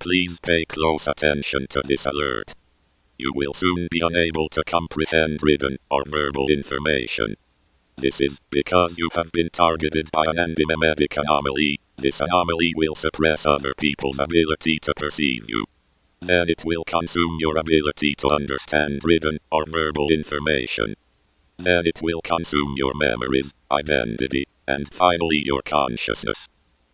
Please pay close attention to this alert. You will soon be unable to comprehend written or verbal information. This is because you have been targeted by an antimemetic anomaly. This anomaly will suppress other people's ability to perceive you. Then it will consume your ability to understand written or verbal information. Then it will consume your memories, identity, and finally your consciousness.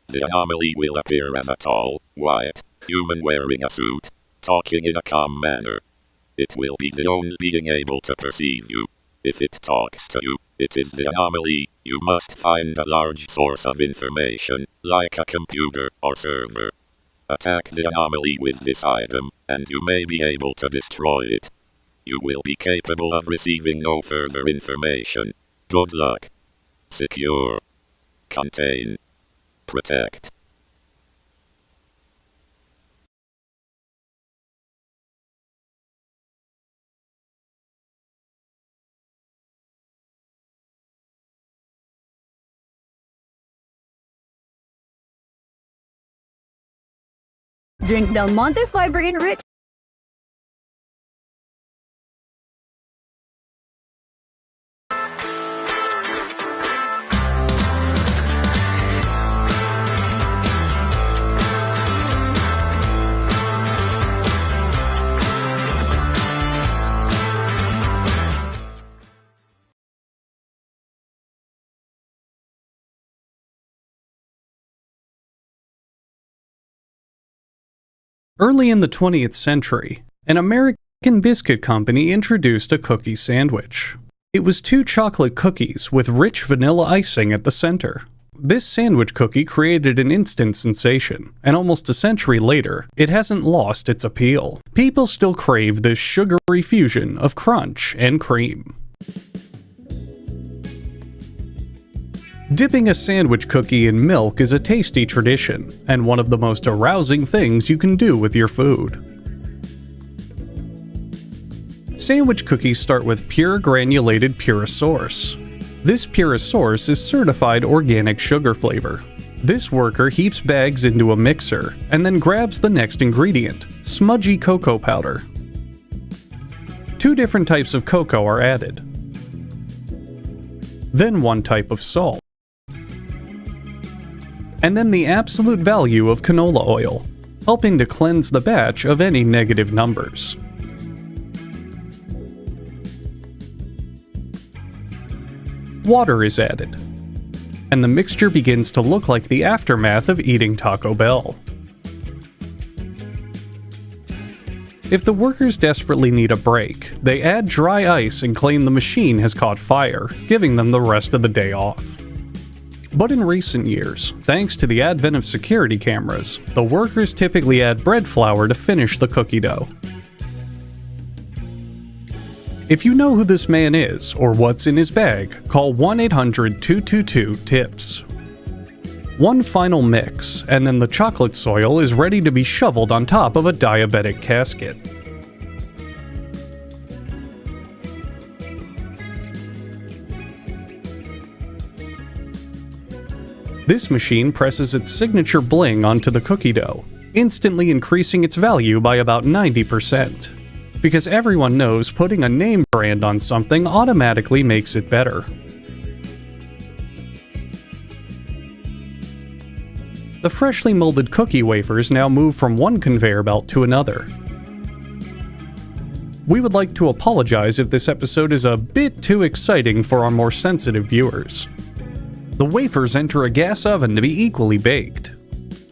The anomaly will appear as a tall, white human wearing a suit, talking in a calm manner. It will be the only being able to perceive you. If it talks to you, it is the anomaly. You must find a large source of information, like a computer or server. Attack the anomaly with this item, and you may be able to destroy it. You will be capable of receiving no further information. Good luck. Secure. Contain. Protect. Drink Del Monte Fiber Enriched. Early in the 20th century, an American biscuit company introduced a cookie sandwich. It was 2 chocolate cookies with rich vanilla icing at the center. This sandwich cookie created an instant sensation, and almost a century later, it hasn't lost its appeal. People still crave this sugary fusion of crunch and cream. Dipping a sandwich cookie in milk is a tasty tradition, and one of the most arousing things you can do with your food. Sandwich cookies start with pure granulated Purasource. This Purasource is certified organic sugar flavor. This worker heaps bags into a mixer, and then grabs the next ingredient, smudgy cocoa powder. 2 different types of cocoa are added. Then 1 type of salt. And then the absolute value of canola oil, helping to cleanse the batch of any negative numbers. Water is added, and the mixture begins to look like the aftermath of eating Taco Bell. If the workers desperately need a break, they add dry ice and claim the machine has caught fire, giving them the rest of the day off. But in recent years, thanks to the advent of security cameras, the workers typically add bread flour to finish the cookie dough. If you know who this man is, or what's in his bag, call 1-800-222-TIPS. One final mix, and then the chocolate soil is ready to be shoveled on top of a diabetic casket. This machine presses its signature bling onto the cookie dough, instantly increasing its value by about 90%. Because everyone knows putting a name brand on something automatically makes it better. The freshly molded cookie wafers now move from one conveyor belt to another. We would like to apologize if this episode is a bit too exciting for our more sensitive viewers. The wafers enter a gas oven to be equally baked.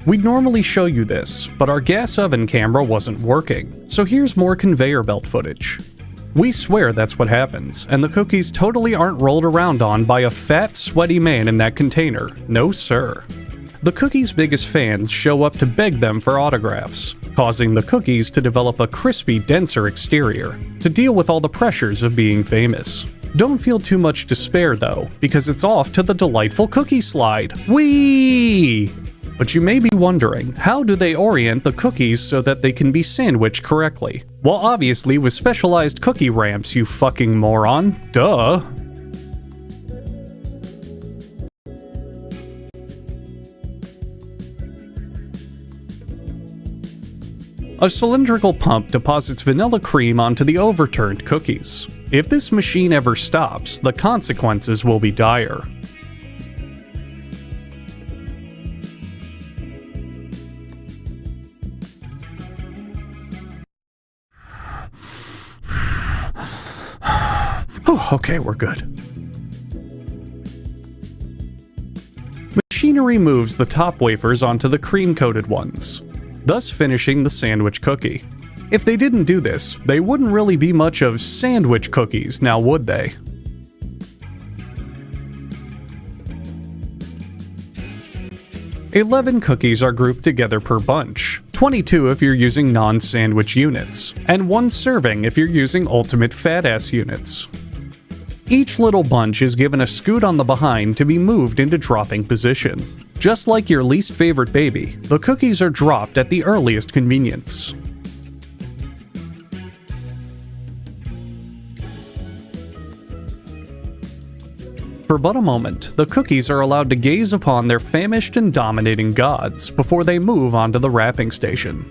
We'd normally show you this, but our gas oven camera wasn't working, so here's more conveyor belt footage. We swear that's what happens, and the cookies totally aren't rolled around on by a fat, sweaty man in that container. No sir. The cookies' biggest fans show up to beg them for autographs, causing the cookies to develop a crispy, denser exterior, to deal with all the pressures of being famous. Don't feel too much despair though, because it's off to the delightful cookie slide. Whee! But you may be wondering, how do they orient the cookies so that they can be sandwiched correctly? Well, obviously with specialized cookie ramps, you fucking moron. Duh. A cylindrical pump deposits vanilla cream onto the overturned cookies. If this machine ever stops, the consequences will be dire. Okay, we're good. Machinery moves the top wafers onto the cream-coated ones, thus finishing the sandwich cookie. If they didn't do this, they wouldn't really be much of sandwich cookies, now would they? "11 cookies are grouped together per bunch, 22 if you're using non-sandwich units, and 1 serving if you're using ultimate fat-ass units. Each little bunch is given a scoot on the behind to be moved into dropping position. Just like your least favorite baby, the cookies are dropped at the earliest convenience." For but a moment, the cookies are allowed to gaze upon their famished and dominating gods before they move onto the wrapping station.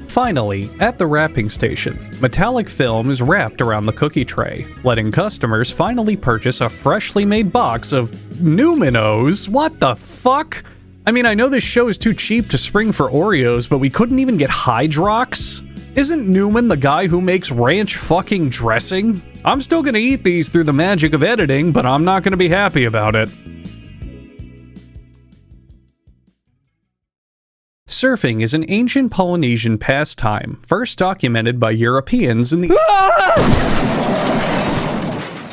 Finally, at the wrapping station, metallic film is wrapped around the cookie tray, letting customers finally purchase a freshly made box of Numinos. What the fuck? I mean, I know this show is too cheap to spring for Oreos, but we couldn't even get Hydrox? Isn't Newman the guy who makes ranch fucking dressing? I'm still gonna eat these through the magic of editing, but I'm not gonna be happy about it. Surfing is an ancient Polynesian pastime, first documented by Europeans in the—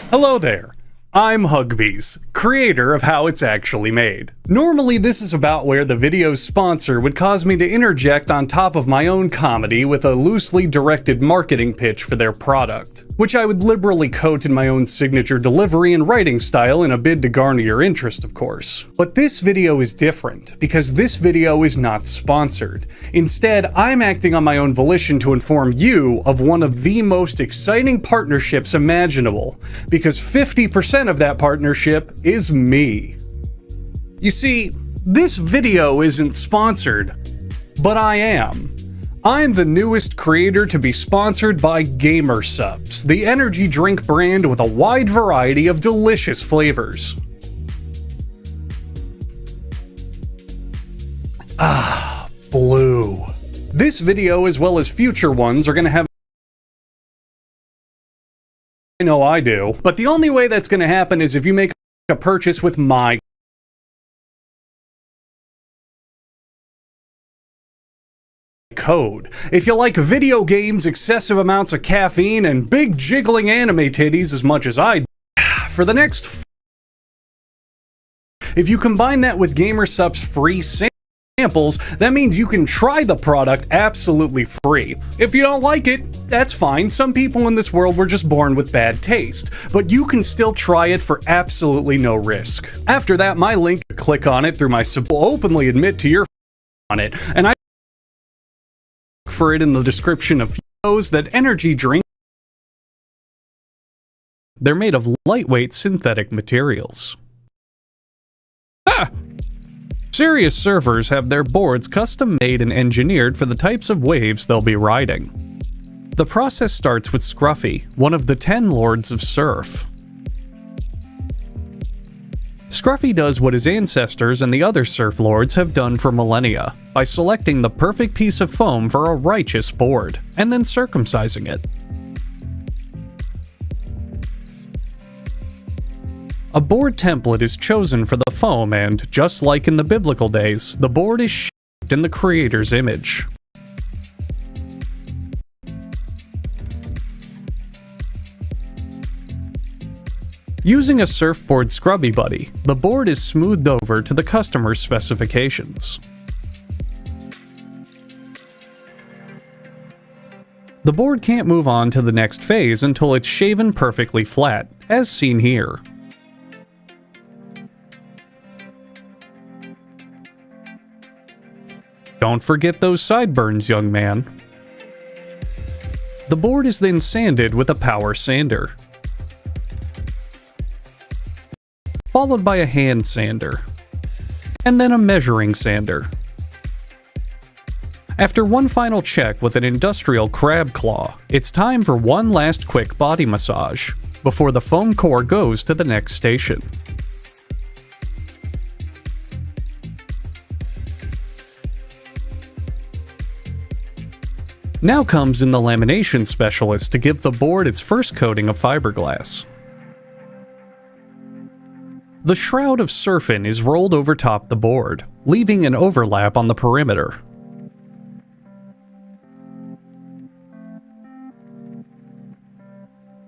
Hello there, I'm Hugbees, creator of How It's Actually Made. Normally this is about where the video's sponsor would cause me to interject on top of my own comedy with a loosely directed marketing pitch for their product, which I would liberally coat in my own signature delivery and writing style in a bid to garner your interest, of course. But this video is different, because this video is not sponsored. Instead, I'm acting on my own volition to inform you of one of the most exciting partnerships imaginable, because 50% of that partnership is me. You see, this video isn't sponsored, but I am. I'm the newest creator to be sponsored by Gamer Subs, the energy drink brand with a wide variety of delicious flavors. Blue. This video, as well as future ones, are gonna have— I know I do, but the only way that's gonna happen is if you make a purchase with my code. If you like video games, excessive amounts of caffeine, and big jiggling anime titties as much as I do, for the next if you combine that with GamerSup's free samples, that means you can try the product absolutely free. If you don't like it, that's fine. Some people in this world were just born with bad taste, but you can still try it for absolutely no risk. After that, my link, click on it through my sub, will openly admit to your on it, and I for it in the description of those that energy drink. They're made of lightweight synthetic materials. Serious servers have their boards custom made and engineered for the types of waves they'll be riding. The process starts with Scruffy, one of the 10 Lords of Surf. Scruffy does what his ancestors and the other surf lords have done for millennia, by selecting the perfect piece of foam for a righteous board, and then circumcising it. A board template is chosen for the foam and, just like in the biblical days, the board is shaped in the creator's image. Using a surfboard scrubby buddy, the board is smoothed over to the customer's specifications. The board can't move on to the next phase until it's shaven perfectly flat, as seen here. Don't forget those sideburns, young man. The board is then sanded with a power sander, followed by a hand sander, and then a measuring sander. After one final check with an industrial crab claw, it's time for one last quick body massage before the foam core goes to the next station. Now comes in the lamination specialist to give the board its first coating of fiberglass. The shroud of surfin is rolled over top the board, leaving an overlap on the perimeter.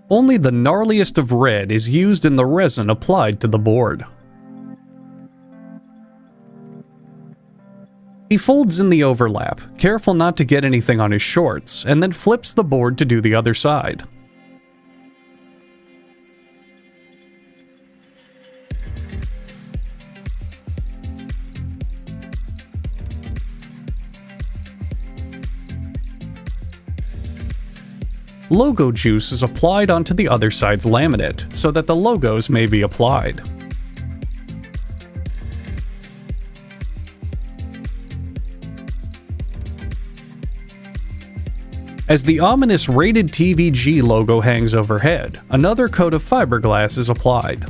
Only the gnarliest of red is used in the resin applied to the board. He folds in the overlap, careful not to get anything on his shorts, and then flips the board to do the other side. Logo juice is applied onto the other side's laminate so that the logos may be applied. As the ominous Rated TVG logo hangs overhead, another coat of fiberglass is applied.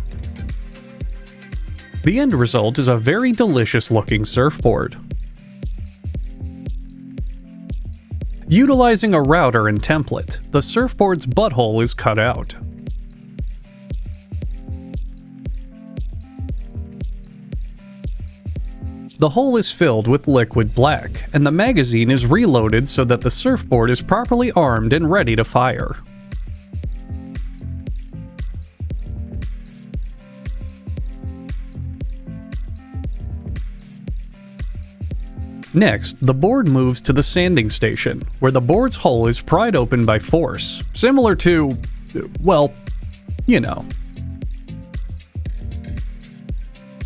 The end result is a very delicious looking surfboard. Utilizing a router and template, the surfboard's butthole is cut out. The hole is filled with liquid black, and the magazine is reloaded so that the surfboard is properly armed and ready to fire. Next, the board moves to the sanding station, where the board's hole is pried open by force, similar to, well, you know.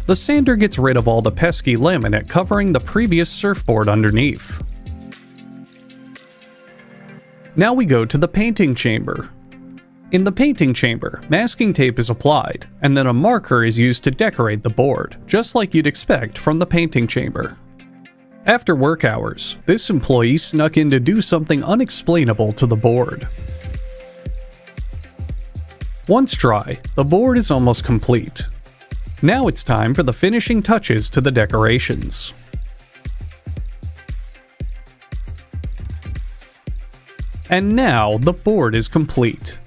The sander gets rid of all the pesky laminate covering the previous surfboard underneath. Now we go to the painting chamber. In the painting chamber, masking tape is applied, and then a marker is used to decorate the board, just like you'd expect from the painting chamber. After work hours, this employee snuck in to do something unexplainable to the board. Once dry, the board is almost complete. Now it's time for the finishing touches to the decorations. And now the board is complete.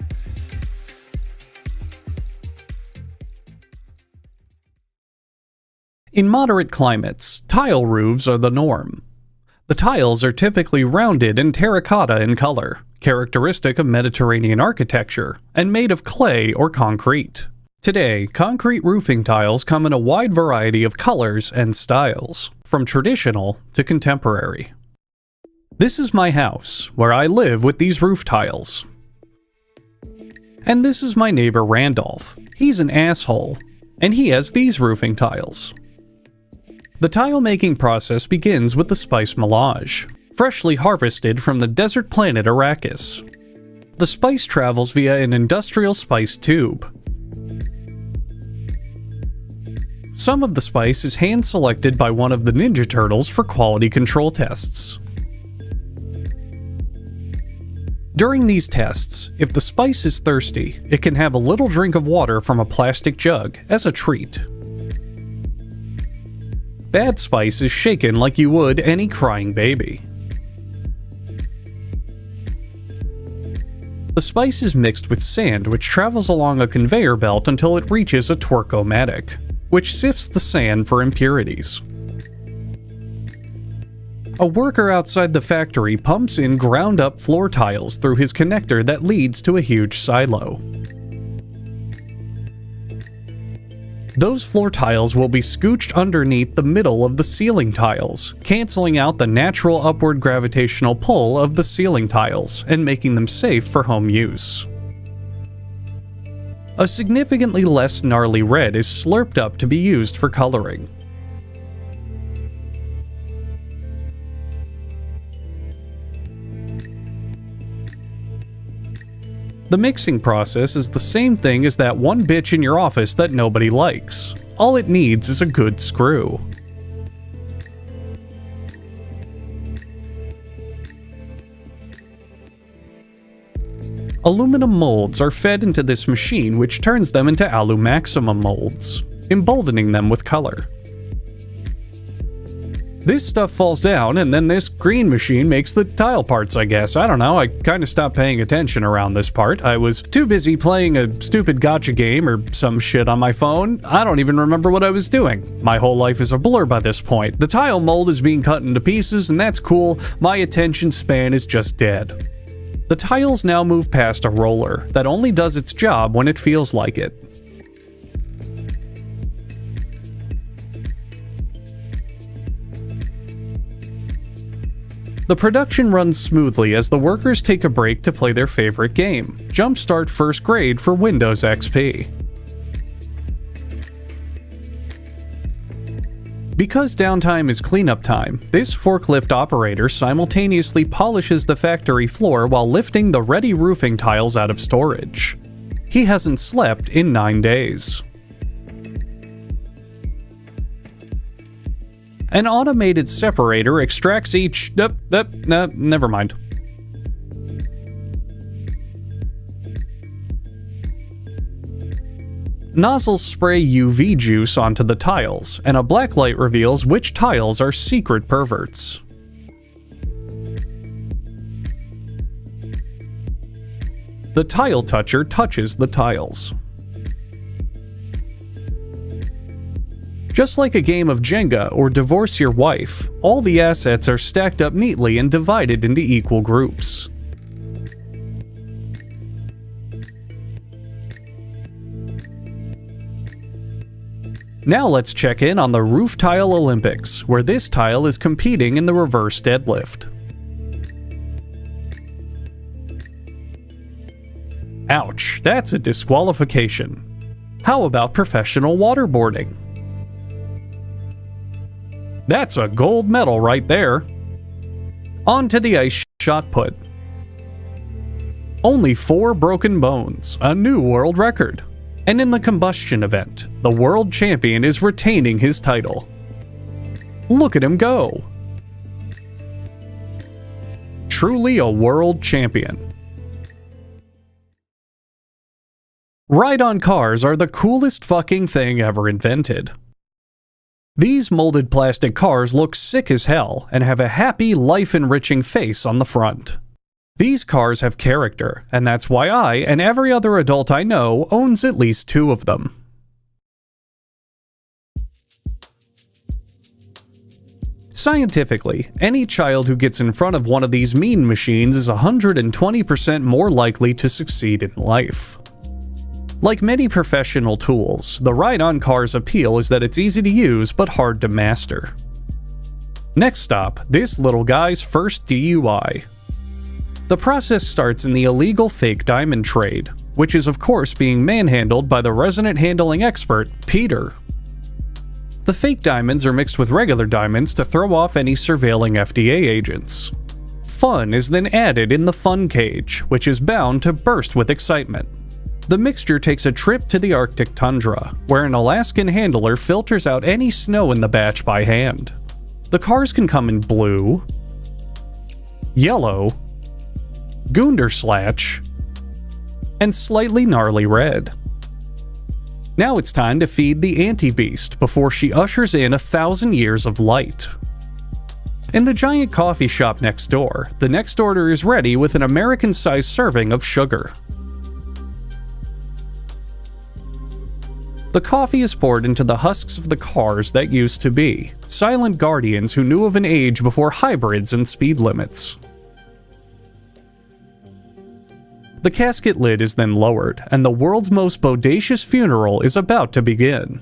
In moderate climates, tile roofs are the norm. The tiles are typically rounded and terracotta in color, characteristic of Mediterranean architecture, and made of clay or concrete. Today, concrete roofing tiles come in a wide variety of colors and styles, from traditional to contemporary. This is my house, where I live with these roof tiles. And this is my neighbor Randolph. He's an asshole, and he has these roofing tiles. The tile-making process begins with the spice melange, freshly harvested from the desert planet Arrakis. The spice travels via an industrial spice tube. Some of the spice is hand-selected by one of the Ninja Turtles for quality control tests. During these tests, if the spice is thirsty, it can have a little drink of water from a plastic jug as a treat. Bad spice is shaken like you would any crying baby. The spice is mixed with sand, which travels along a conveyor belt until it reaches a twerk-o-matic, which sifts the sand for impurities. A worker outside the factory pumps in ground-up floor tiles through his connector that leads to a huge silo. Those floor tiles will be scooched underneath the middle of the ceiling tiles, canceling out the natural upward gravitational pull of the ceiling tiles and making them safe for home use. A significantly less gnarly red is slurped up to be used for coloring. The mixing process is the same thing as that one bitch in your office that nobody likes. All it needs is a good screw. Aluminum molds are fed into this machine, which turns them into Alumaximum molds, emboldening them with color. This stuff falls down, and then this green machine makes the tile parts, I guess. I don't know, I kinda stopped paying attention around this part. I was too busy playing a stupid gacha game or some shit on my phone. I don't even remember what I was doing. My whole life is a blur by this point. The tile mold is being cut into pieces, and that's cool. My attention span is just dead. The tiles now move past a roller that only does its job when it feels like it. The production runs smoothly as the workers take a break to play their favorite game, Jumpstart First Grade for Windows XP. Because downtime is cleanup time, this forklift operator simultaneously polishes the factory floor while lifting the ready roofing tiles out of storage. He hasn't slept in 9 days. An automated separator extracts each... never mind. Nozzles spray UV juice onto the tiles, and a black light reveals which tiles are secret perverts. The tile toucher touches the tiles. Just like a game of Jenga or Divorce Your Wife, all the assets are stacked up neatly and divided into equal groups. Now let's check in on the Roof Tile Olympics, where this tile is competing in the reverse deadlift. Ouch, that's a disqualification. How about professional waterboarding? That's a gold medal right there. On to the ice shot put. Only 4 broken bones, a new world record. And in the combustion event, the world champion is retaining his title. Look at him go! Truly a world champion. Ride-on cars are the coolest fucking thing ever invented. These molded plastic cars look sick as hell and have a happy, life-enriching face on the front. These cars have character, and that's why I, and every other adult I know, owns at least 2 of them. Scientifically, any child who gets in front of one of these mean machines is 120% more likely to succeed in life. Like many professional tools, the ride-on car's appeal is that it's easy to use but hard to master. Next stop, this little guy's first DUI. The process starts in the illegal fake diamond trade, which is of course being manhandled by the resident handling expert, Peter. The fake diamonds are mixed with regular diamonds to throw off any surveilling FDA agents. Fun is then added in the fun cage, which is bound to burst with excitement. The mixture takes a trip to the Arctic tundra, where an Alaskan handler filters out any snow in the batch by hand. The cars can come in blue, yellow, Gunderslach, and slightly gnarly red. Now it's time to feed the anti-beast before she ushers in 1,000 years of light. In the giant coffee shop next door, the next order is ready with an American-sized serving of sugar. The coffee is poured into the husks of the cars that used to be, silent guardians who knew of an age before hybrids and speed limits. The casket lid is then lowered, and the world's most bodacious funeral is about to begin.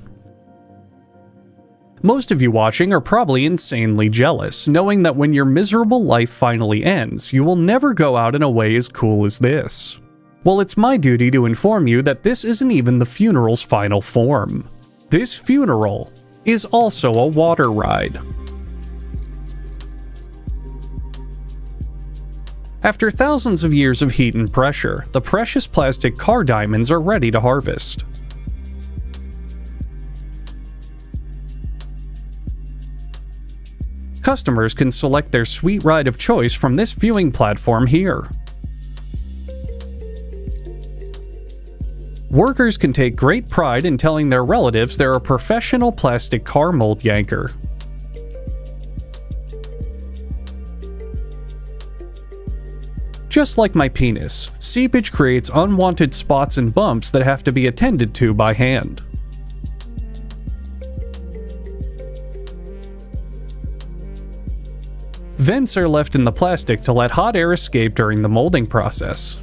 Most of you watching are probably insanely jealous, knowing that when your miserable life finally ends, you will never go out in a way as cool as this. Well, it's my duty to inform you that this isn't even the funeral's final form. This funeral is also a water ride. After thousands of years of heat and pressure, the precious plastic car diamonds are ready to harvest. Customers can select their sweet ride of choice from this viewing platform here. Workers can take great pride in telling their relatives they're a professional plastic car mold yanker. Just like my penis, seepage creates unwanted spots and bumps that have to be attended to by hand. Vents are left in the plastic to let hot air escape during the molding process.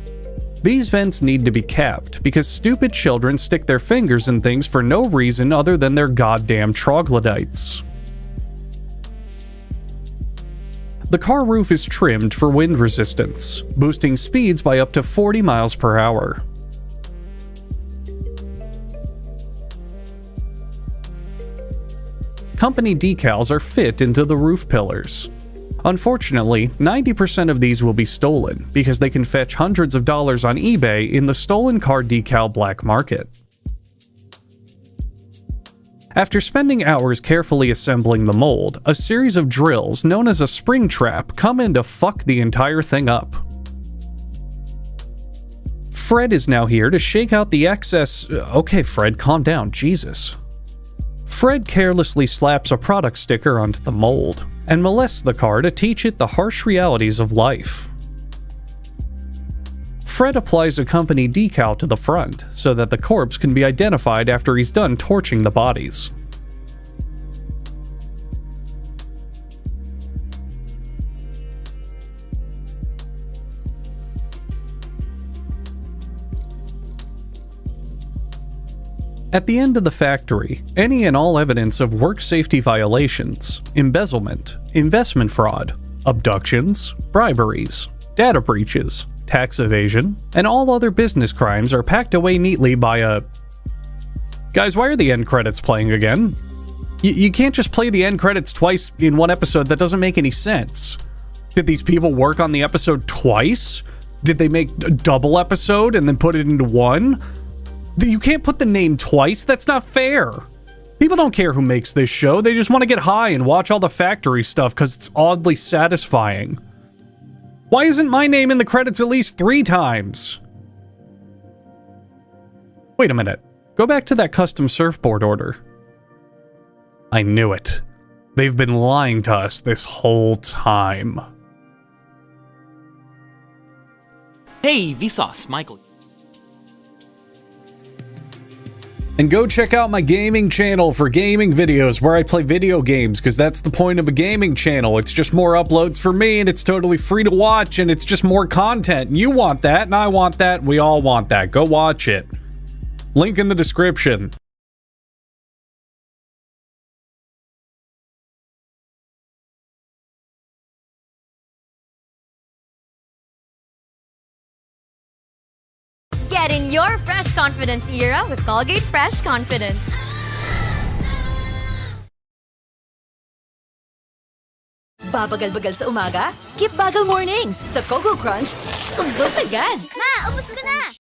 These vents need to be capped because stupid children stick their fingers in things for no reason other than their goddamn troglodytes. The car roof is trimmed for wind resistance, boosting speeds by up to 40 miles per hour. Company decals are fit into the roof pillars. Unfortunately, 90% of these will be stolen because they can fetch hundreds of dollars on eBay in the stolen car decal black market. After spending hours carefully assembling the mold, a series of drills known as a spring trap come in to fuck the entire thing up. Fred is now here to shake out the excess— okay, Fred, calm down, Jesus. Fred carelessly slaps a product sticker onto the mold and molests the car to teach it the harsh realities of life. Fred applies a company decal to the front so that the corpse can be identified after he's done torching the bodies. At the end of the factory, any and all evidence of work safety violations, embezzlement, investment fraud, abductions, briberies, data breaches, tax evasion, and all other business crimes are packed away neatly by a— Guys, why are the end credits playing again? You can't just play the end credits twice in one episode. That doesn't make any sense. Did these people work on the episode twice? Did they make a double episode and then put it into one? You can't put the name twice. That's not fair. People don't care who makes this show. They just want to get high and watch all the factory stuff because it's oddly satisfying. Why isn't my name in the credits at least 3 times? Wait a minute. Go back to that custom surfboard order. I knew it. They've been lying to us this whole time. Hey, Vsauce, Michael. And go check out my gaming channel for gaming videos where I play video games, because that's the point of a gaming channel. It's just more uploads for me, and it's totally free to watch, and it's just more content. And you want that, and I want that, and we all want that. Go watch it. Link in the description. Get in your fresh confidence era with Colgate Fresh Confidence. Babagal-bagal sa umaga? Skip bagal mornings. Sa Coco Crunch, ubos agad. Ma, ubos ko na!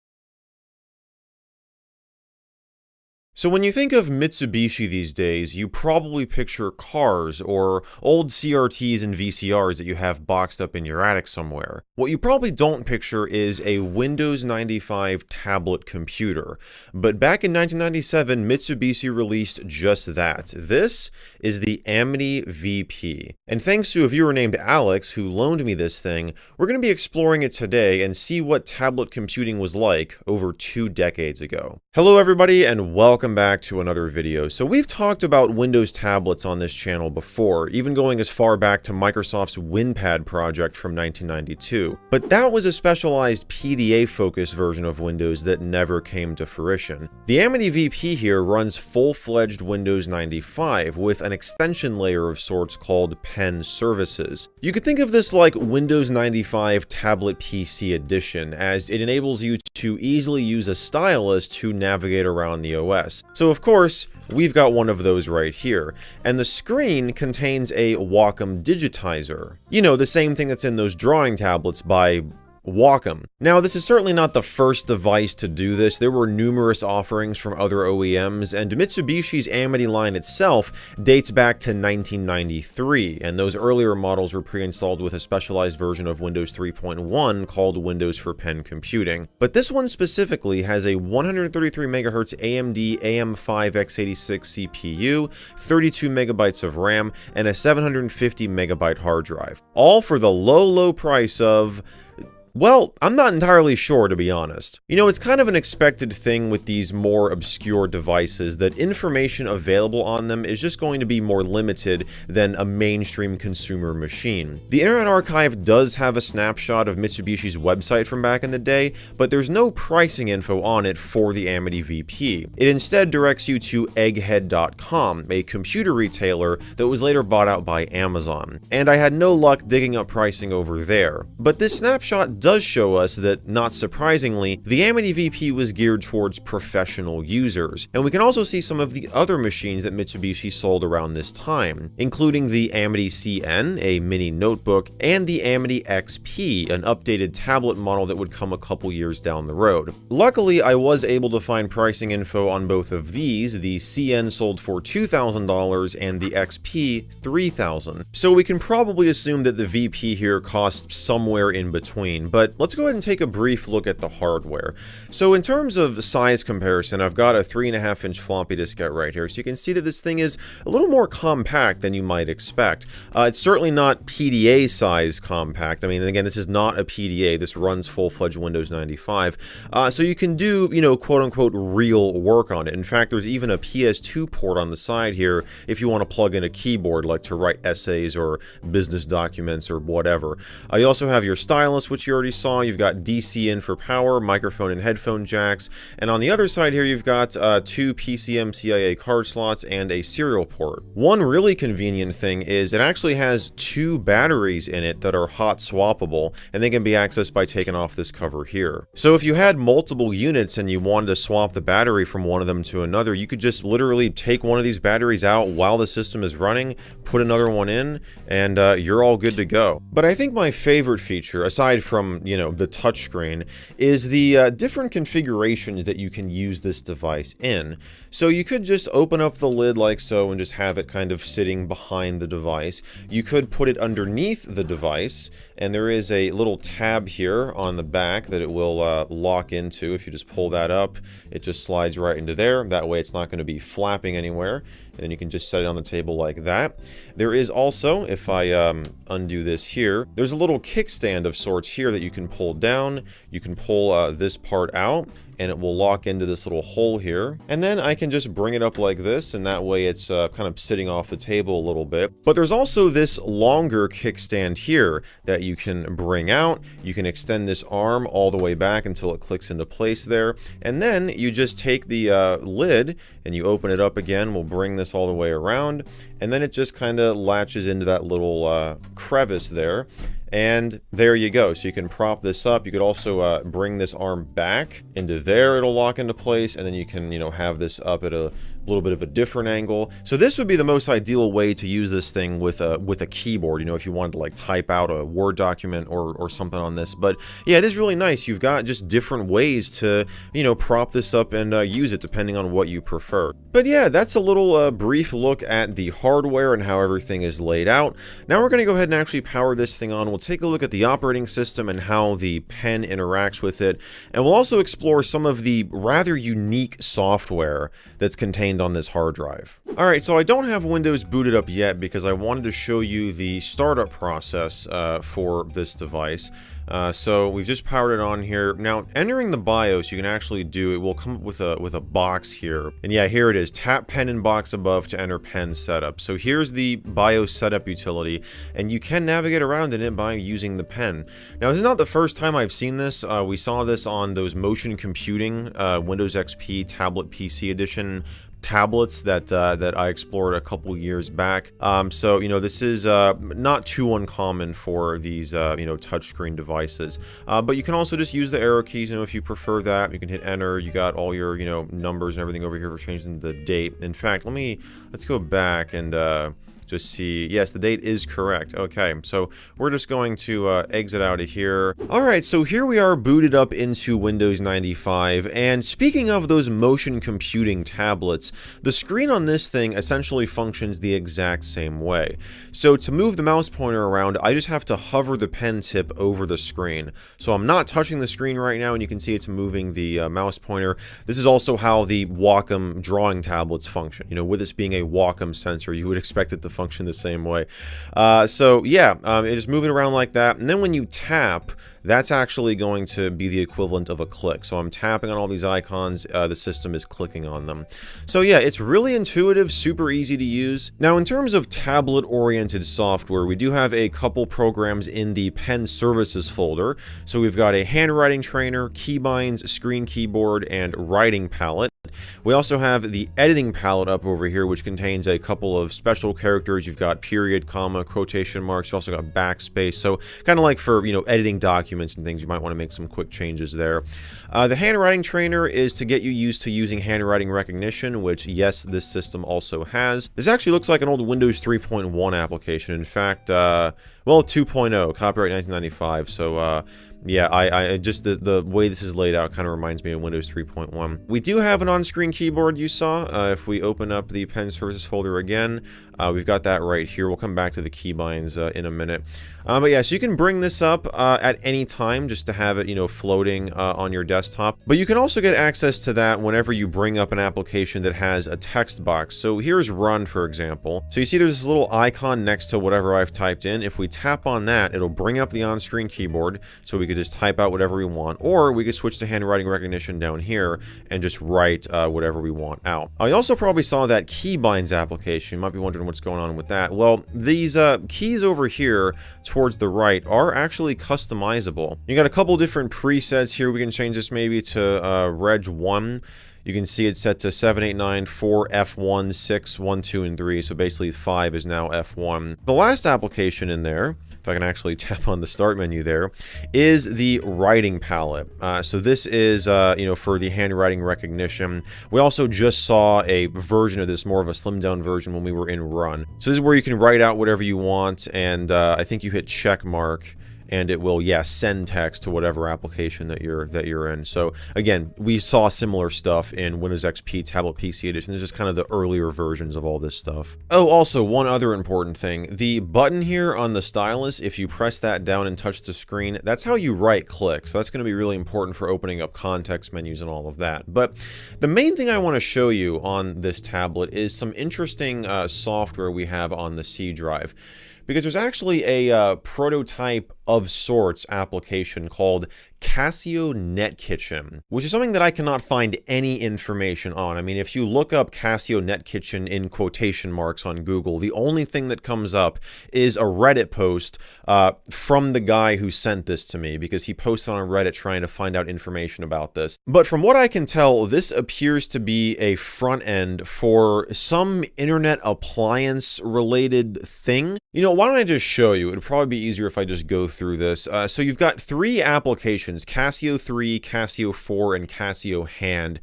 So when you think of Mitsubishi these days, you probably picture cars or old CRTs and VCRs that you have boxed up in your attic somewhere. What you probably don't picture is a Windows 95 tablet computer. But back in 1997, Mitsubishi released just that. This is the Amity VP. And thanks to a viewer named Alex who loaned me this thing, we're going to be exploring it today and see what tablet computing was like over 2 decades ago. Hello everybody and welcome back to another video. So we've talked about Windows tablets on this channel before, even going as far back to Microsoft's WinPad project from 1992. But that was a specialized PDA-focused version of Windows that never came to fruition. The Amity VP here runs full-fledged Windows 95 with an extension layer of sorts called Pen Services. You could think of this like Windows 95 Tablet PC Edition, as it enables you to easily use a stylus to navigate around the OS. So of course, we've got one of those right here. And the screen contains a Wacom digitizer. You know, the same thing that's in those drawing tablets by Wacom. Now, this is certainly not the first device to do this. There were numerous offerings from other OEMs, and Mitsubishi's Amity line itself dates back to 1993, and those earlier models were pre-installed with a specialized version of Windows 3.1 called Windows for Pen Computing. But this one specifically has a 133 MHz AMD AM5 x86 CPU, 32 megabytes of RAM, and a 750 megabyte hard drive. All for the low price of... well, I'm not entirely sure, to be honest. You know, it's kind of an expected thing with these more obscure devices that information available on them is just going to be more limited than a mainstream consumer machine. The Internet Archive does have a snapshot of Mitsubishi's website from back in the day, but there's no pricing info on it for the Amity VP. It instead directs you to egghead.com, a computer retailer that was later bought out by Amazon. And I had no luck digging up pricing over there. But this snapshot does show us that, not surprisingly, the Amity VP was geared towards professional users, and we can also see some of the other machines that Mitsubishi sold around this time, including the Amity CN, a mini notebook, and the Amity XP, an updated tablet model that would come a couple years down the road. Luckily, I was able to find pricing info on both of these. The CN sold for $2,000 and the XP $3,000. So we can probably assume that the VP here costs somewhere in between. But let's go ahead and take a brief look at the hardware. So in terms of size comparison, I've got a 3.5-inch floppy diskette right here, so you can see that this thing is a little more compact than you might expect. It's certainly not PDA size compact. I mean, again, this is not a PDA. This runs full-fledged Windows 95. So you can do, you know, quote-unquote real work on it. In fact, there's even a PS2 port on the side here if you want to plug in a keyboard, like to write essays or business documents or whatever. You also have your stylus, which you already saw. You've got DC in for power, microphone and headphone jacks, and on the other side here you've got two PCM-CIA card slots and a serial port. One really convenient thing is it actually has two batteries in it that are hot swappable, and they can be accessed by taking off this cover here. So if you had multiple units and you wanted to swap the battery from one of them to another, you could just literally take one of these batteries out while the system is running, put another one in, and you're all good to go. But I think my favorite feature, aside from, you know, the touchscreen, is the different configurations that you can use this device in. So you could just open up the lid like so and just have it kind of sitting behind the device. You could put it underneath the device, and there is a little tab here on the back that it will lock into. If you just pull that up, it just slides right into there. That way it's not going to be flapping anywhere. And then you can just set it on the table like that. There is also, if I undo this here, there's a little kickstand of sorts here that you can pull down. You can pull this part out, and it will lock into this little hole here. And then I can just bring it up like this, and that way it's kind of sitting off the table a little bit. But there's also this longer kickstand here that you can bring out. You can extend this arm all the way back until it clicks into place there. And then you just take the lid and you open it up again. We'll bring this all the way around, and then it just kind of latches into that little crevice there. And there you go. So you can prop this up. You could also bring this arm back into there. It'll lock into place, and then you can, you know, have this up at a little bit of a different angle. So this would be the most ideal way to use this thing with a keyboard, you know, if you wanted to like type out a Word document or something on this. But yeah, it is really nice. You've got just different ways to, you know, prop this up and use it depending on what you prefer. But yeah, that's a little brief look at the hardware and how everything is laid out. Now we're going to go ahead and actually power this thing on. We'll take a look at the operating system and how the pen interacts with it. And we'll also explore some of the rather unique software that's contained on this hard drive. Alright, so I don't have Windows booted up yet because I wanted to show you the startup process for this device. So we've just powered it on here. Now, entering the BIOS, you can actually do, it will come up with a box here. And yeah, here it is. Tap pen in box above to enter pen setup. So here's the BIOS setup utility, and you can navigate around in it by using the pen. Now, this is not the first time I've seen this. We saw this on those motion computing Windows XP tablet PC edition tablets that I explored a couple years back. So, you know, this is not too uncommon for these, you know, touchscreen devices. But you can also just use the arrow keys, you know, if you prefer that. You can hit enter. You got all your, you know, numbers and everything over here for changing the date. In fact, let's go back and just see. Yes, the date is correct. Okay, so we're just going to exit out of here. Alright, so here we are booted up into Windows 95, and speaking of those motion computing tablets, the screen on this thing essentially functions the exact same way. So to move the mouse pointer around, I just have to hover the pen tip over the screen. So I'm not touching the screen right now, and you can see it's moving the mouse pointer. This is also how the Wacom drawing tablets function. You know, with this being a Wacom sensor, you would expect it to function the same way. So yeah, it is moving around like that, and then when you tap, that's actually going to be the equivalent of a click. So I'm tapping on all these icons, the system is clicking on them. So yeah, it's really intuitive, super easy to use. Now in terms of tablet-oriented software, we do have a couple programs in the Pen Services folder. So we've got a handwriting trainer, keybinds, screen keyboard, and writing palette. We also have the editing palette up over here, which contains a couple of special characters. You've got period, comma, quotation marks. You've also got backspace. So kind of like for, you know, editing documents and things, you might want to make some quick changes there. The handwriting trainer is to get you used to using handwriting recognition, which, yes, this system also has. This actually looks like an old Windows 3.1 application. In fact, well, 2.0, copyright 1995. So, yeah, I just, the way this is laid out kind of reminds me of Windows 3.1. We do have an on-screen keyboard you saw. If we open up the Pen Services folder again, we've got that right here. We'll come back to the keybinds in a minute. But yeah, so you can bring this up at any time just to have it, you know, floating on your desktop. But you can also get access to that whenever you bring up an application that has a text box. So here's Run, for example. So you see there's this little icon next to whatever I've typed in. If we tap on that, it'll bring up the on-screen keyboard, so we could just type out whatever we want, or we could switch to handwriting recognition down here and just write whatever we want out. I also probably saw that keybinds application. You might be wondering what's going on with that. Well, these keys over here towards the right are actually customizable. You got a couple different presets here. We can change this maybe to Reg 1. You can see it's set to 789, 4, F1, 6, 1, 2, and 3. So basically 5 is now F1. The last application in there, if I can actually tap on the start menu there, is the writing palette. So this is, you know, for the handwriting recognition. We also just saw a version of this, more of a slimmed down version when we were in Run. So this is where you can write out whatever you want, and I think you hit check mark, and it will, yeah, send text to whatever application that you're in. So again, we saw similar stuff in Windows XP Tablet PC Edition. This is just kind of the earlier versions of all this stuff. Oh, also, one other important thing. The button here on the stylus, if you press that down and touch the screen, that's how you right-click. So that's going to be really important for opening up context menus and all of that. But the main thing I want to show you on this tablet is some interesting software we have on the C drive. Because there's actually a prototype of sorts application called Casio NetKitchen, which is something that I cannot find any information on. I mean, if you look up Casio NetKitchen in quotation marks on Google, the only thing that comes up is a Reddit post from the guy who sent this to me, because he posted on Reddit trying to find out information about this. But from what I can tell, this appears to be a front end for some internet appliance related thing. You know, why don't I just show you? It'd probably be easier if I just go through this. So you've got 3 applications: Casio 3, Casio 4, and Casio Hand.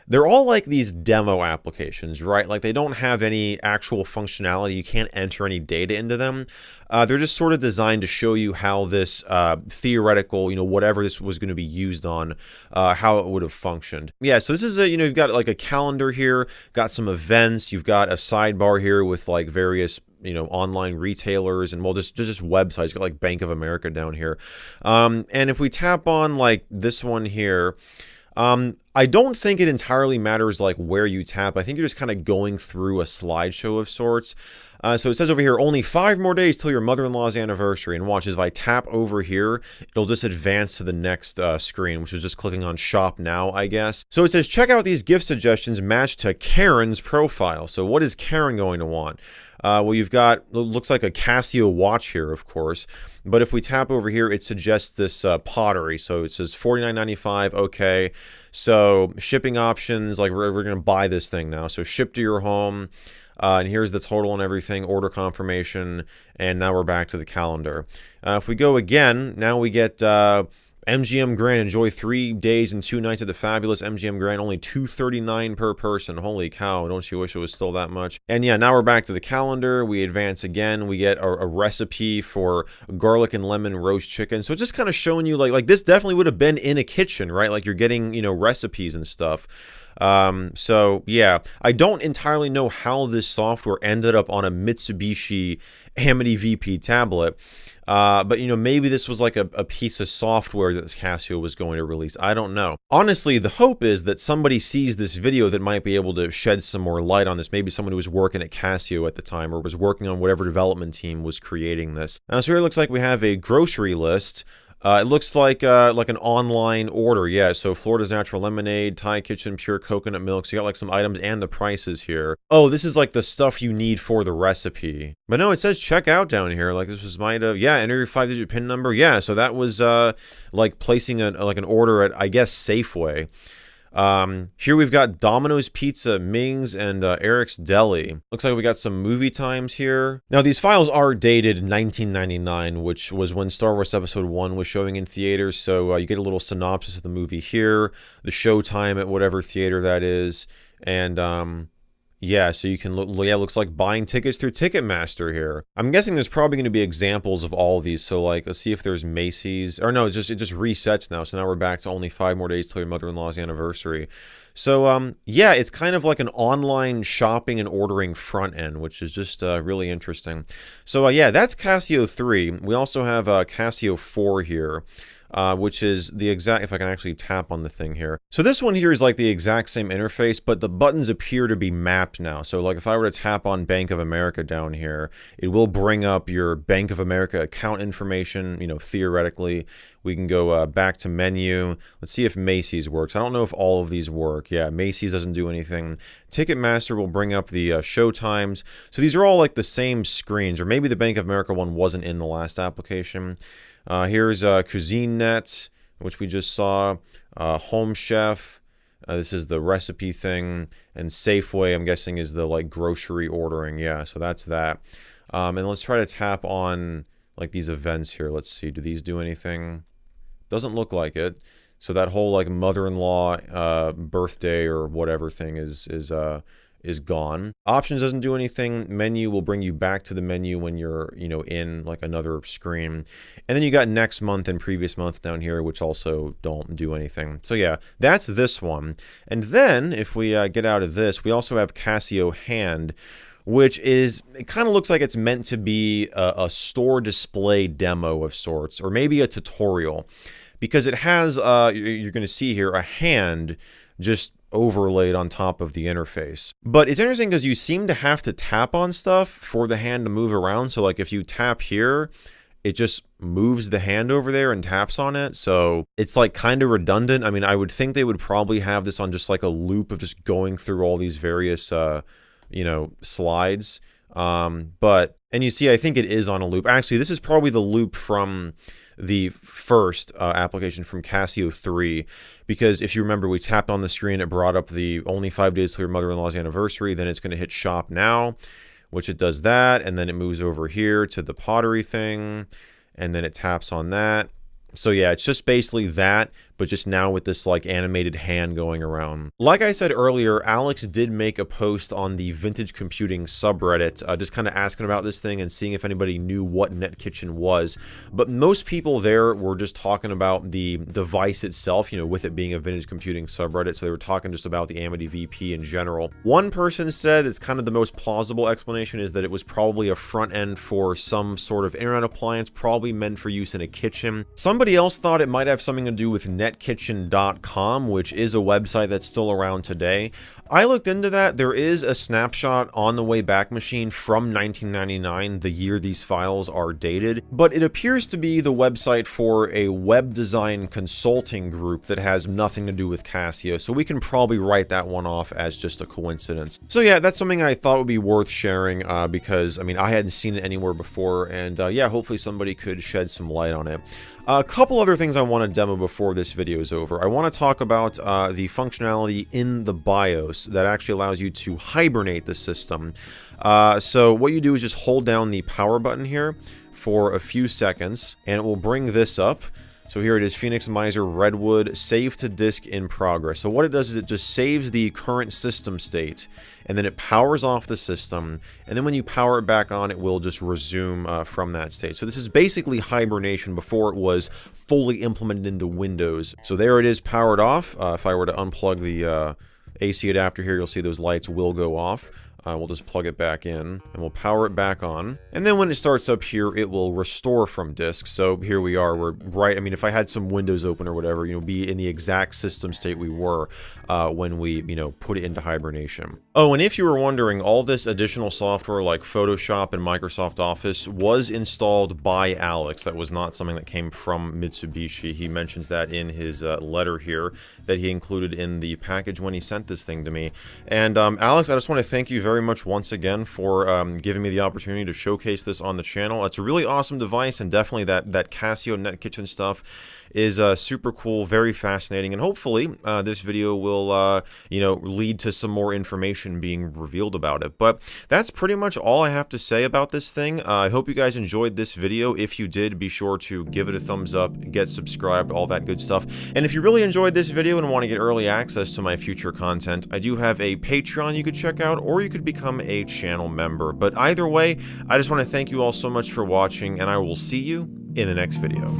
They're all like these demo applications, right? Like they don't have any actual functionality. You can't enter any data into them. They're just sort of designed to show you how this theoretical, you know, whatever this was going to be used on, how it would have functioned. Yeah, so this is a, you know, you've got like a calendar here, got some events, you've got a sidebar here with like various, you know, online retailers, and well, just websites. You've got like Bank of America down here. And if we tap on like this one here, I don't think it entirely matters like where you tap. I think you're just kind of going through a slideshow of sorts. So it says over here, only 5 more days till your mother-in-law's anniversary. And watch, if I tap over here, it'll just advance to the next screen, which is just clicking on Shop Now, I guess. So it says, check out these gift suggestions matched to Karen's profile. So what is Karen going to want? Well, you've got, looks like a Casio watch here, of course. But if we tap over here, it suggests this pottery. So it says $49.95, okay. So shipping options, like we're going to buy this thing now. So ship to your home. And here's the total and everything, order confirmation, and now we're back to the calendar. If we go again, now we get MGM Grand, enjoy 3 days and 2 nights at the fabulous MGM Grand, only $239 per person. Holy cow, don't you wish it was still that much? And yeah, now we're back to the calendar. We advance again. We get a recipe for garlic and lemon roast chicken. So it's just kind of showing you like this definitely would have been in a kitchen, right? Like you're getting, you know, recipes and stuff. So yeah, I don't entirely know how this software ended up on a Mitsubishi Amity VP tablet. But, you know, maybe this was like a piece of software that Casio was going to release. I don't know. Honestly, the hope is that somebody sees this video that might be able to shed some more light on this. Maybe someone who was working at Casio at the time or was working on whatever development team was creating this. So here it looks like we have a grocery list. It looks like an online order, yeah. So Florida's Natural Lemonade, Thai Kitchen Pure Coconut Milk. So you got like some items and the prices here. Oh, this is like the stuff you need for the recipe. But no, it says check out down here. Like this was might have, yeah, enter your 5-digit PIN number. Yeah, so that was like placing an order at, I guess, Safeway. Here we've got Domino's Pizza, Ming's, and Eric's Deli. Looks like we got some movie times here. Now, these files are dated 1999, which was when Star Wars Episode 1 was showing in theaters, so you get a little synopsis of the movie here, the showtime at whatever theater that is, and yeah, so you can look, yeah, it looks like buying tickets through Ticketmaster here. I'm guessing there's probably going to be examples of all of these. So like, let's see if there's Macy's, or no, it just resets now. So now we're back to only 5 more days till your mother-in-law's anniversary. So yeah, it's kind of like an online shopping and ordering front end, which is just really interesting. So yeah, that's Casio 3. We also have Casio 4 here. Which is the exact, if I can actually tap on the thing here. So this one here is like the exact same interface, but the buttons appear to be mapped now. So like if I were to tap on Bank of America down here, it will bring up your Bank of America account information, you know, theoretically. We can go back to menu. Let's see if Macy's works. I don't know if all of these work. Yeah, Macy's doesn't do anything. Ticketmaster will bring up the show times. So these are all like the same screens, or maybe the Bank of America one wasn't in the last application. Here's CuisineNet, which we just saw, Home Chef, this is the recipe thing, and Safeway, I'm guessing, is the like grocery ordering. Yeah, so that's that. And let's try to tap on like these events here. Let's see, do these do anything? Doesn't look like it. So that whole like mother-in-law birthday or whatever thing is gone. Options doesn't do anything. Menu will bring you back to the menu when you're, you know, in like another screen. And then you got next month and previous month down here, which also don't do anything. So yeah, that's this one. And then if we get out of this, we also have Casio Hand, which is, it kind of looks like it's meant to be a store display demo of sorts, or maybe a tutorial, because it has, you're going to see here, a hand just overlaid on top of the interface. But it's interesting because you seem to have to tap on stuff for the hand to move around. So like if you tap here, it just moves the hand over there and taps on it. So it's like kind of redundant. I mean, I would think they would probably have this on just like a loop of just going through all these various, you know, slides. But, and you see, I think it is on a loop. Actually, this is probably the loop from the first application from Casio 3, because if you remember, we tapped on the screen, it brought up the only 5 days till your mother-in-law's anniversary, then it's going to hit shop now, which it does that, and then it moves over here to the pottery thing, and then it taps on that. So yeah, it's just basically that, but just now with this like animated hand going around. Like I said earlier, Alex did make a post on the Vintage Computing subreddit, just kind of asking about this thing and seeing if anybody knew what NetKitchen was. But most people there were just talking about the device itself, you know, with it being a Vintage Computing subreddit. So they were talking just about the Amity VP in general. One person said it's kind of the most plausible explanation is that it was probably a front end for some sort of internet appliance, probably meant for use in a kitchen. Somebody else thought it might have something to do with netkitchen.com, which is a website that's still around today. I looked into that. There is a snapshot on the Wayback Machine from 1999, the year these files are dated, but it appears to be the website for a web design consulting group that has nothing to do with Casio, so we can probably write that one off as just a coincidence. So yeah, that's something I thought would be worth sharing, because, I mean, I hadn't seen it anywhere before, and yeah, hopefully somebody could shed some light on it. A couple other things I want to demo before this video is over. I want to talk about the functionality in the BIOS that actually allows you to hibernate the system. So what you do is just hold down the power button here for a few seconds, and it will bring this up. So here it is, Phoenix Miser Redwood, save to disk in progress. So what it does is it just saves the current system state, and then it powers off the system, and then when you power it back on, it will just resume from that state. So this is basically hibernation before it was fully implemented into Windows. So there it is, powered off. If I were to unplug the AC adapter here, you'll see those lights will go off. We'll just plug it back in, and we'll power it back on. And then when it starts up here, it will restore from disk. So here we are, we're right, I mean, if I had some windows open or whatever, you know, be in the exact system state we were when we, you know, put it into hibernation. Oh, and if you were wondering, all this additional software like Photoshop and Microsoft Office was installed by Alex. That was not something that came from Mitsubishi. He mentions that in his letter here that he included in the package when he sent this thing to me. And Alex, I just want to thank you very much once again for giving me the opportunity to showcase this on the channel. It's a really awesome device, and definitely that Casio Net Kitchen stuff is super cool, very fascinating, and hopefully this video will you know, lead to some more information being revealed about it. But that's pretty much all I have to say about this thing. I hope you guys enjoyed this video. If you did, be sure to give it a thumbs up, get subscribed, all that good stuff. And if you really enjoyed this video and want to get early access to my future content, I do have a Patreon you could check out, or you could become a channel member. But either way, I just want to thank you all so much for watching, and I will see you in the next video.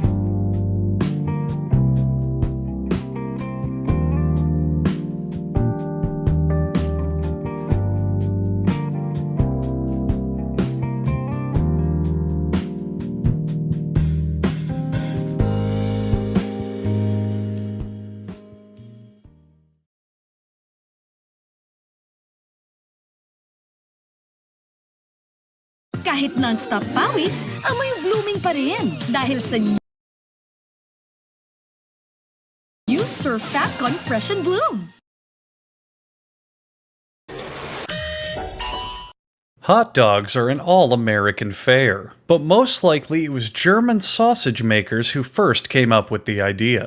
Kahit non-stop pawis, amoy blooming pa rin dahil sa new Surfacon Fresh and Bloom. Hot dogs are an all-American fare, but most likely it was German sausage makers who first came up with the idea.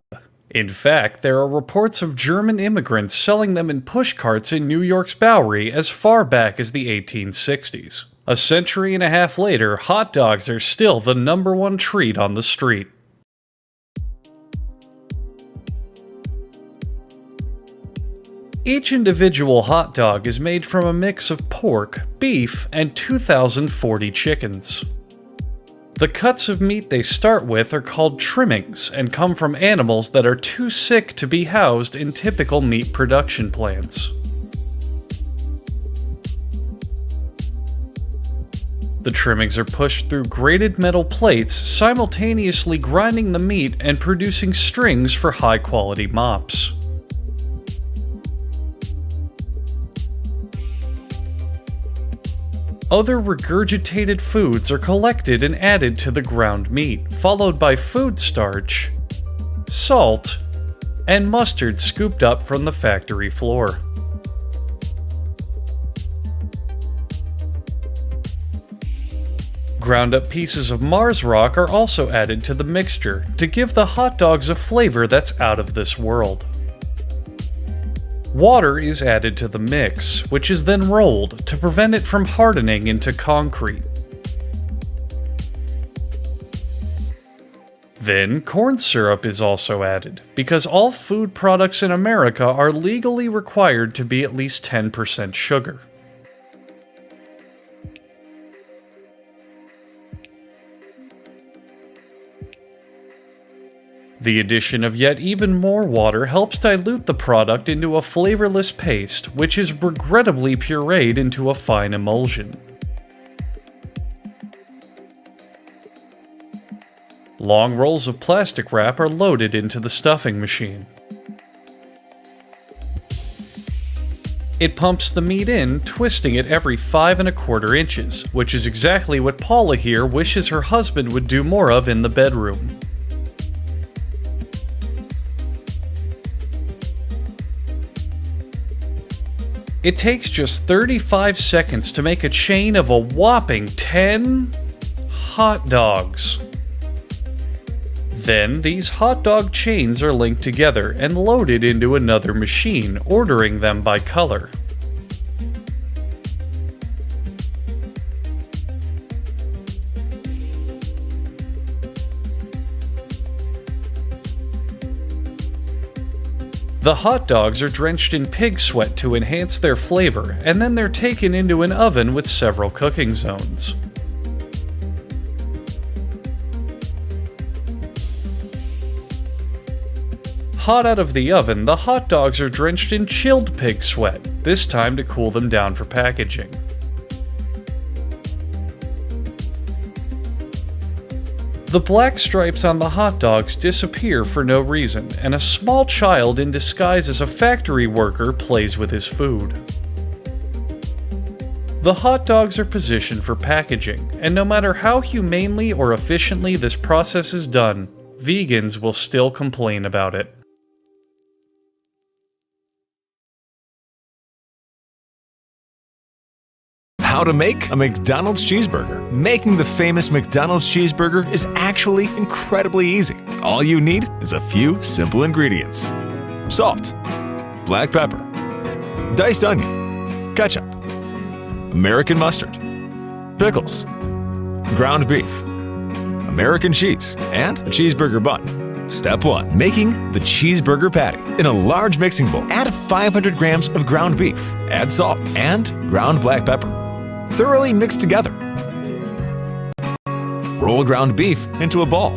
In fact, there are reports of German immigrants selling them in pushcarts in New York's Bowery as far back as the 1860s. A century and a half later, hot dogs are still the #1 treat on the street. Each individual hot dog is made from a mix of pork, beef, and 2,040 chickens. The cuts of meat they start with are called trimmings and come from animals that are too sick to be housed in typical meat production plants. The trimmings are pushed through grated metal plates, simultaneously grinding the meat and producing strings for high-quality mops. Other regurgitated foods are collected and added to the ground meat, followed by food starch, salt, and mustard scooped up from the factory floor. Ground up pieces of Mars rock are also added to the mixture to give the hot dogs a flavor that's out of this world. Water is added to the mix, which is then rolled to prevent it from hardening into concrete. Then, corn syrup is also added, because all food products in America are legally required to be at least 10% sugar. The addition of yet even more water helps dilute the product into a flavorless paste, which is regrettably pureed into a fine emulsion. Long rolls of plastic wrap are loaded into the stuffing machine. It pumps the meat in, twisting it every 5 1/4 inches, which is exactly what Paula here wishes her husband would do more of in the bedroom. It takes just 35 seconds to make a chain of a whopping 10 hot dogs. Then, these hot dog chains are linked together and loaded into another machine, ordering them by color. The hot dogs are drenched in pig sweat to enhance their flavor, and then they're taken into an oven with several cooking zones. Hot out of the oven, the hot dogs are drenched in chilled pig sweat, this time to cool them down for packaging. The black stripes on the hot dogs disappear for no reason, and a small child in disguise as a factory worker plays with his food. The hot dogs are positioned for packaging, and no matter how humanely or efficiently this process is done, vegans will still complain about it. How to make a McDonald's cheeseburger. Making the famous McDonald's cheeseburger is actually incredibly easy. All you need is a few simple ingredients: salt, black pepper, diced onion, ketchup, American mustard, pickles, ground beef, American cheese, and a cheeseburger bun. Step 1. Making the cheeseburger patty. In a large mixing bowl, add 500 grams of ground beef, add salt, and ground black pepper. Thoroughly mix together. Roll ground beef into a ball.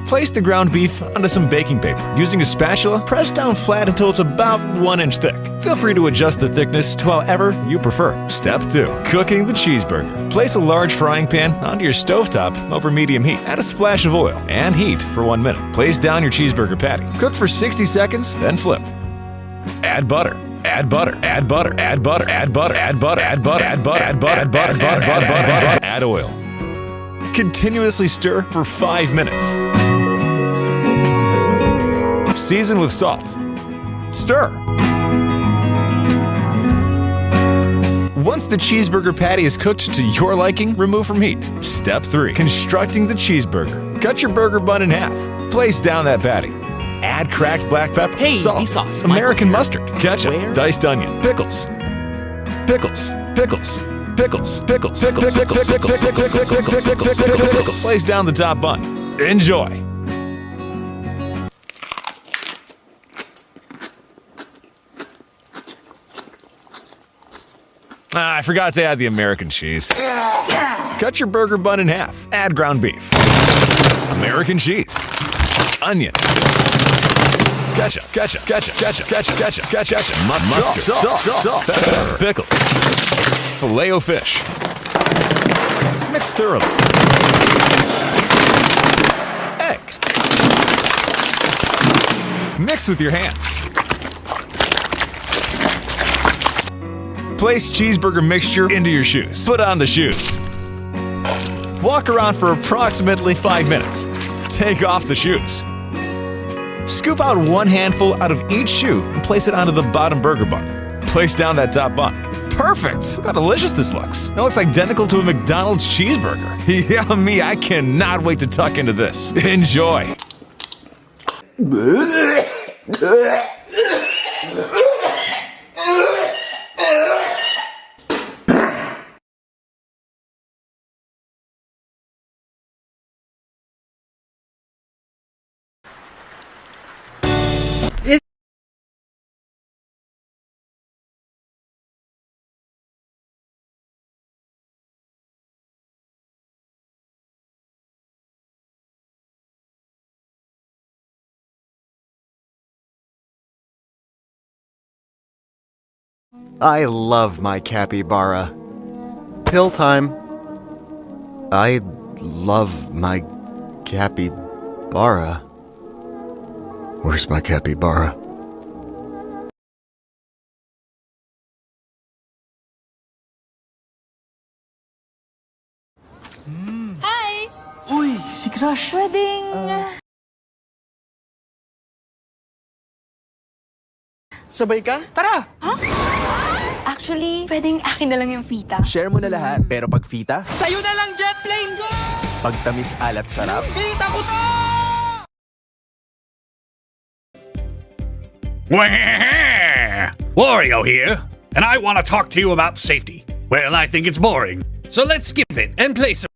Place the ground beef onto some baking paper. Using a spatula, press down flat until it's about 1 inch thick. Feel free to adjust the thickness to however you prefer. Step 2. Cooking the cheeseburger. Place a large frying pan onto your stovetop over medium heat. Add a splash of oil and heat for 1 minute. Place down your cheeseburger patty. Cook for 60 seconds, then flip. Add butter. Add butter, add butter, add butter, add butter, add butter, add butter, add butter, add butter, add butter, add butter, add oil. Continuously stir for 5 minutes. Season with salt. Stir. Once the cheeseburger patty is cooked to your liking, remove from heat. Step 3. Constructing the cheeseburger. Cut your burger bun in half. Place down that patty. Add cracked black pepper, Hey, salt, Vsauce, American Michael mustard, ketchup, Where? diced onion, pickles, pickles, pickles, pickles, pickles, pickles, pickles. Place down the top bun. Enjoy. I forgot to add the American cheese. Cut your burger bun in half. Add ground beef, American cheese, onion, ketchup, ketchup, ketchup, ketchup, ketchup, ketchup, ketchup, mustard, salt, pepper, pickles, Filet-O-Fish. Mix thoroughly. Egg. Mix with your hands. Place cheeseburger mixture into your shoes. Put on the shoes. Walk around for approximately 5 minutes. Take off the shoes. Scoop out 1 handful out of each shoe and place it onto the bottom burger bun. Place down that top bun. Perfect! Look how delicious this looks. It looks identical to a McDonald's cheeseburger. Yummy! I cannot wait to tuck into this. Enjoy! I love my capybara. Pill time. I love my capybara. Where's my capybara? Hi! Uy, si Crush. Pwedeng... Sabay ka? Tara! Actually, pwedeng akin na lang yung fita. Share mo na lahat, pero pag fita, sa'yo na lang jet plane ko! Pag tamis alat sarap, fita ko to! Wario here, and I want to talk to you about safety. Well, I think it's boring, so let's skip it and play some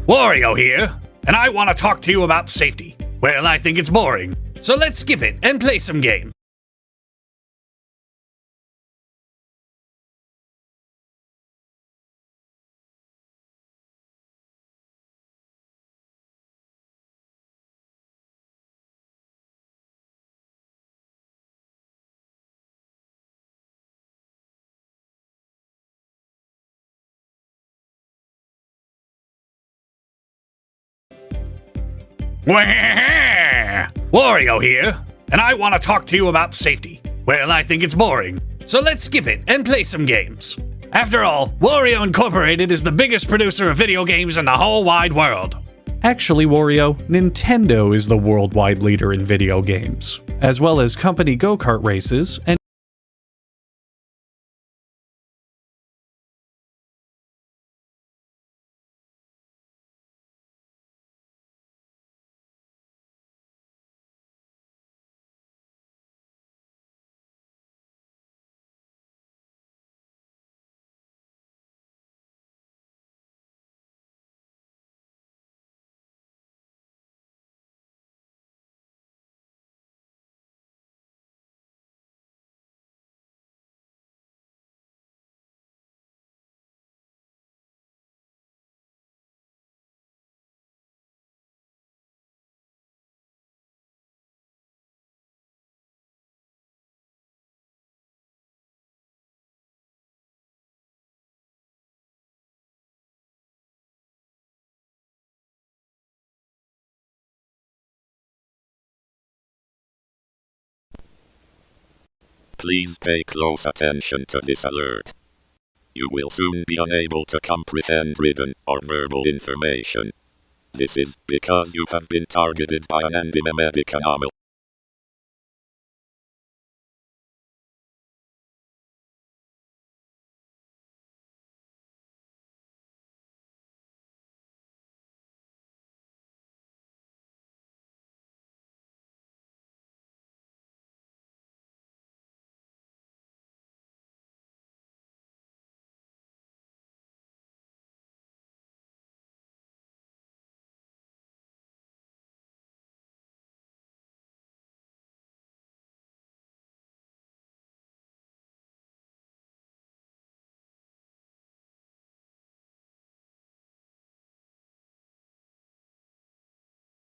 Wario here, and I want to talk to you about safety. Well, I think it's boring, so let's skip it and play some games. Wario here, and I want to talk to you about safety. Well, I think it's boring, so let's skip it and play some games. After all, Wario Incorporated is the biggest producer of video games in the whole wide world. Actually, Wario, Nintendo is the worldwide leader in video games, as well as company go-kart races and Please pay close attention to this alert. You will soon be unable to comprehend written or verbal information. This is because you have been targeted by an animatic anomaly.